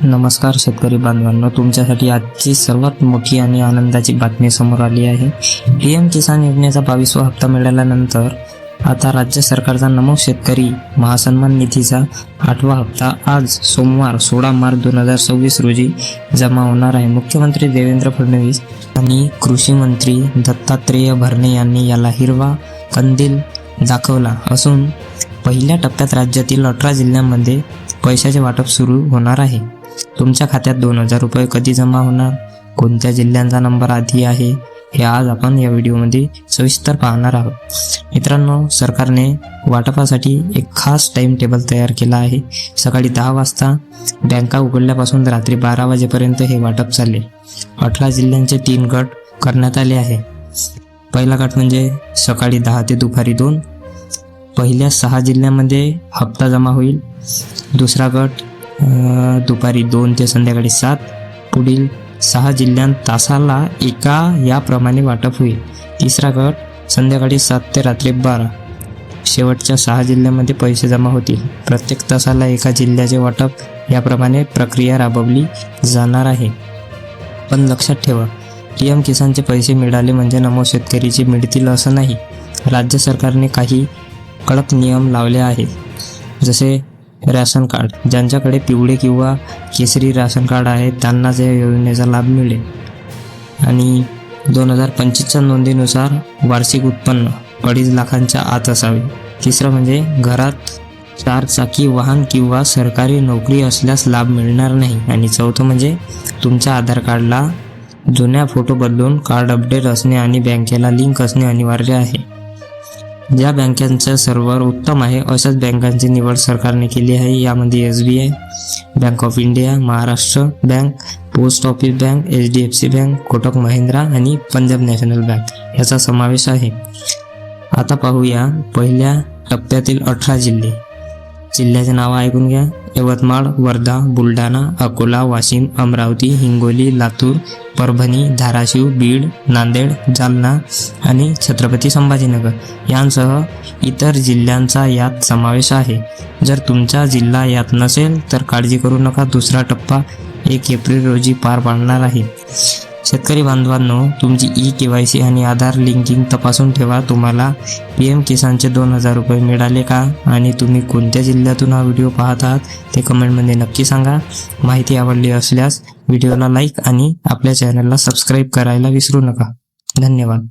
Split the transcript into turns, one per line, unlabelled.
नमस्कार शेतकरी बांधवांनो, तुमच्यासाठी आजची सर्वात मोठी आणि आनंदाची बातमी समोर आली आहे। पीएम किसान योजनेचा 22वा हप्ता मिळाल्यानंतर आता राज्य सरकारचा नमो शेतकरी महासन्मान निधीचा 8वा हप्ता आज सोमवार 16 मार्च 2026 रोजी जमा होणार आहे। मुख्यमंत्री देवेंद्र फडणवीस आणि कृषी मंत्री दत्तात्रेय भरणे यांनी याला हिरवा कंदील दाखवला असून पहिल्या टप्प्यात राज्यातील 18 जिल्ह्यांमध्ये पैशाचे वाटप सुरू होणार आहे। तुमच्या खात्यात 2000 रुपये कधी जमा होणार, कोणत्या जिल्ह्यांचा नंबर आधी आहे, हे आज आपण या व्हिडिओमध्ये सविस्तर पाहणार आहोत। मित्रांनो, सरकारने वाटपासाठी एक खास टाइम टेबल तयार केला आहे। सकाळी 10 वाजता बँका उघडल्यापासून रात्री 12 वाजेपर्यंत हे वाटप चालेल। 18 जिल्ह्यांचे 3 गट करण्यात आले आहे। पहिला गट म्हणजे सकाळी 10 ते दुपारी 2। पहिल्या 6 जिल्ह्यांमध्ये हप्ता जमा होईल। दुसरा गट दुपारी 2 ते संध्याकाळी 7। पुढील 6 जिल्ह्यांत तासाला 1 याप्रमाणे वाटप होईल। तिसरा गट संध्याकाळी 7 ते रात्री 12। शेवटच्या 6 जिल्ह्यांमध्ये पैसे जमा होतील। प्रत्येक तासाला 1 जिल्ह्याचे वाटप याप्रमाणे प्रक्रिया राबवली जाणार आहे। पण लक्षात ठेवा, पीएम किसानचे पैसे मिळाले म्हणजे नमो शेतकरीचे मिळतील असं नाही। राज्य सरकारने काही कडक नियम लावले आहेत। जसे राशन कार्ड, ज्यांच्याकडे पिवळे किंवा केसरी राशन कार्ड आहे त्यांनाच या योजनेचा लाभ मिळेल। आणि 2025च्या नोंदीनुसार वार्षिक उत्पन्न 2.5 लाखांच्या आत असावे। तिसरं म्हणजे घरात 4 चाकी वाहन किंवा सरकारी नोकरी असल्यास लाभ मिळणार नाही। आणि चौथं म्हणजे तुमच्या आधार कार्डला जुन्या फोटो बदलून कार्ड अपडेट असणे आणि बँकेला लिंक असणे अनिवार्य आहे। ज्या बँकांचं सर्व्हर उत्तम आहे अशाच बँकांची निवड सरकारने केली आहे। यामध्ये SBI, bank of India, Maharashtra bank, post office bank, HDFC bank, Kotak Mahindra आणि पंजाब नॅशनल बँक याचा समावेश आहे। आता पाहूया पहिल्या टप्प्यातील 18 जिल्हे। जिल्ह्याचे नाव ऐकून घ्या: यवतमाळ, वर्धा, बुलढाणा, अकोला, वाशिम, अमरावती, हिंगोली, लातूर, परभणी, धाराशिव, बीड, नांदेड, जालना आणि छत्रपती संभाजीनगर यांसह इतर जिल्ह्यांचा यात समावेश आहे। जर तुमचा जिल्हा यात नसेल तर काळजी करू नका, दुसरा टप्पा 1 एप्रिल रोजी पार पाडणार आहे। शेतकरी बांधवांनो, तुमची KYC आणि आधार लिंकिंग तपासून ठेवा। तुम्हाला पीएम किसानचे 2000 रुपये मिळाले का आणि तुम्ही कोणत्या जिल्ह्यातून हा व्हिडिओ पाहत आहात ते कमेंटमध्ये नक्की सांगा। माहिती आवडली असल्यास व्हिडिओला लाईक आणि आपल्या चॅनलला सबस्क्राईब करायला विसरू नका। धन्यवाद।